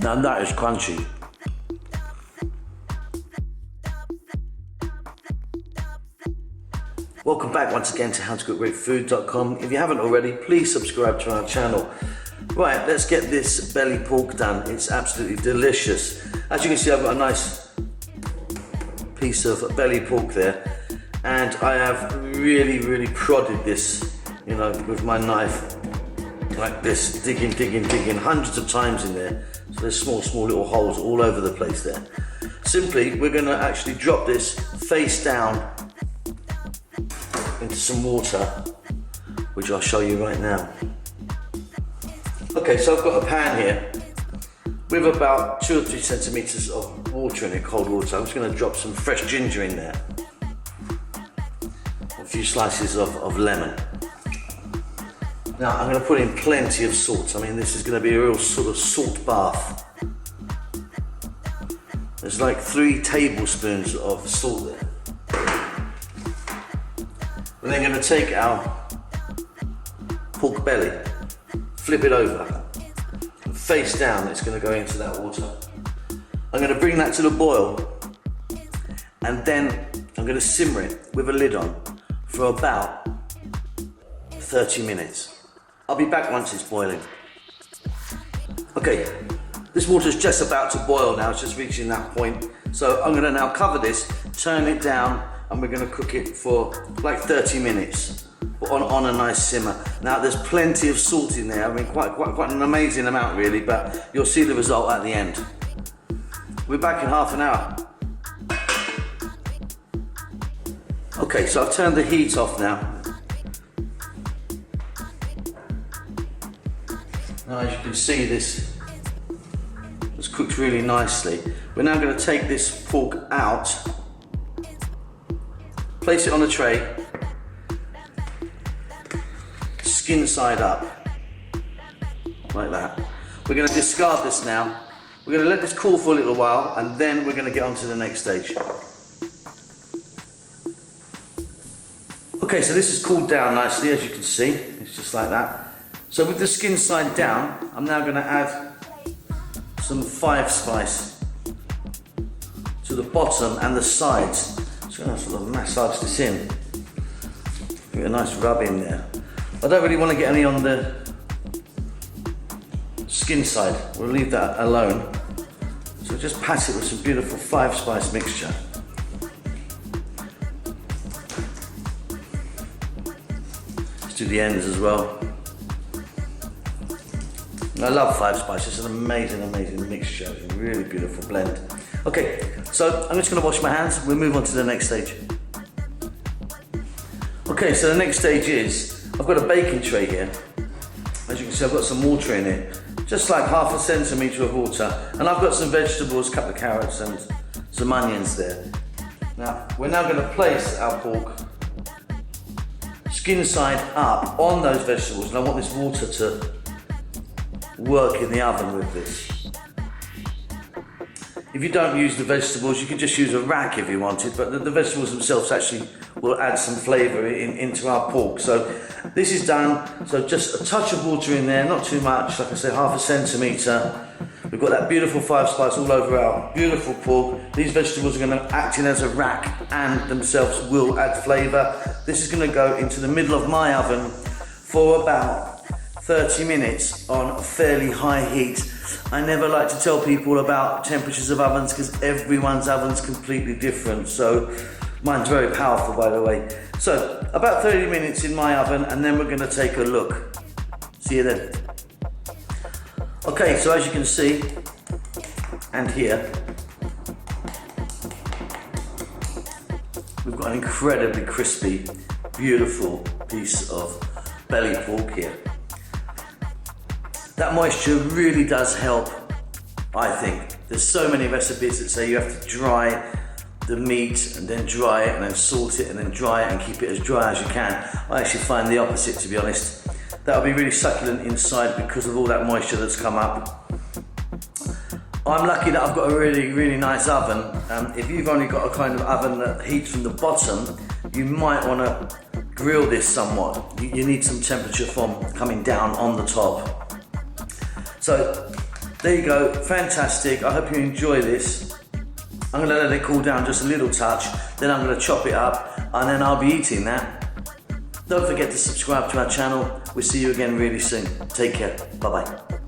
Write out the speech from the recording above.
Now that is crunchy. Welcome back once again to howtocookgreatfood.com. If you haven't already, please subscribe to our channel. Right, let's get this belly pork done. It's absolutely delicious. As you can see, I've got a nice piece of belly pork there, and I have really prodded this, you know, with my knife like this, digging hundreds of times in there. So there's small little holes all over the place there. Simply, we're going to actually drop this face down into some water, which I'll show you right now. Okay, so I've got a pan here with about 2 or 3 centimeters of water in it, cold water. I'm just going to drop some fresh ginger in there, a few slices of lemon. Now I'm going to put in plenty of salt. I mean, this is going to be a real sort of salt bath. There's like 3 tablespoons of salt there. We're then going to take our pork belly, flip it over, and face down, it's going to go into that water. I'm going to bring that to the boil, and then I'm going to simmer it with a lid on for about 30 minutes. I'll be back once it's boiling. Okay, this water's just about to boil now, it's just reaching that point. So I'm going to now cover this, turn it down, and we're going to cook it for like 30 minutes on a nice simmer. Now there's plenty of salt in there. I mean, quite an amazing amount really, but you'll see the result at the end. We're back in half an hour. Okay, so I've turned the heat off now. Now as you can see, this has cooked really nicely. We're now going to take this pork out, place it on a tray, skin side up, like that. We're going to discard this now. We're going to let this cool for a little while, and then we're going to get on to the next stage. Okay, so this is cooled down nicely, as you can see. It's just like that. So with the skin side down, I'm now going to add some 5 spice to the bottom and the sides. Just going to sort of massage this in. Get a nice rub in there. I don't really want to get any on the skin side. We'll leave that alone. So just pat it with some beautiful 5 spice mixture. Let's do the ends as well. I love 5 spice. It's an amazing mixture. It's a really beautiful blend. Okay, so I'm just going to wash my hands. We'll move on to the next stage. Okay, so the next stage is, I've got a baking tray here. As you can see, I've got some water in it, just like ½ centimetre of water, and I've got some vegetables, a couple of carrots and some onions there. Now, we're now going to place our pork skin side up on those vegetables, and I want this water to work in the oven with this. If you don't use the vegetables, you can just use a rack if you wanted, but the vegetables themselves actually will add some flavour into our pork. So this is done, so just a touch of water in there, not too much, like I said, ½ centimetre. We've got that beautiful 5 spice all over our beautiful pork. These vegetables are going to act in as a rack and themselves will add flavour. This is going to go into the middle of my oven for about 30 minutes on a fairly high heat. I never like to tell people about temperatures of ovens because everyone's oven's completely different. So mine's very powerful, by the way. So about 30 minutes in my oven, and then we're going to take a look. See you then. Okay, so as you can see and hear, we've got an incredibly crispy, beautiful piece of belly pork here. That moisture really does help, I think. There's so many recipes that say you have to dry the meat and then dry it and then salt it and then dry it and keep it as dry as you can. I actually find the opposite, to be honest. That'll be really succulent inside because of all that moisture that's come up. I'm lucky that I've got a really nice oven. If you've only got a kind of oven that heats from the bottom, you might want to grill this somewhat. You need some temperature from coming down on the top. So There you go, fantastic. I hope you enjoy this. I'm gonna let it cool down just a little touch, then I'm gonna chop it up, and then I'll be eating that. Don't forget to subscribe to our channel. We'll see you again really soon. Take care, bye-bye.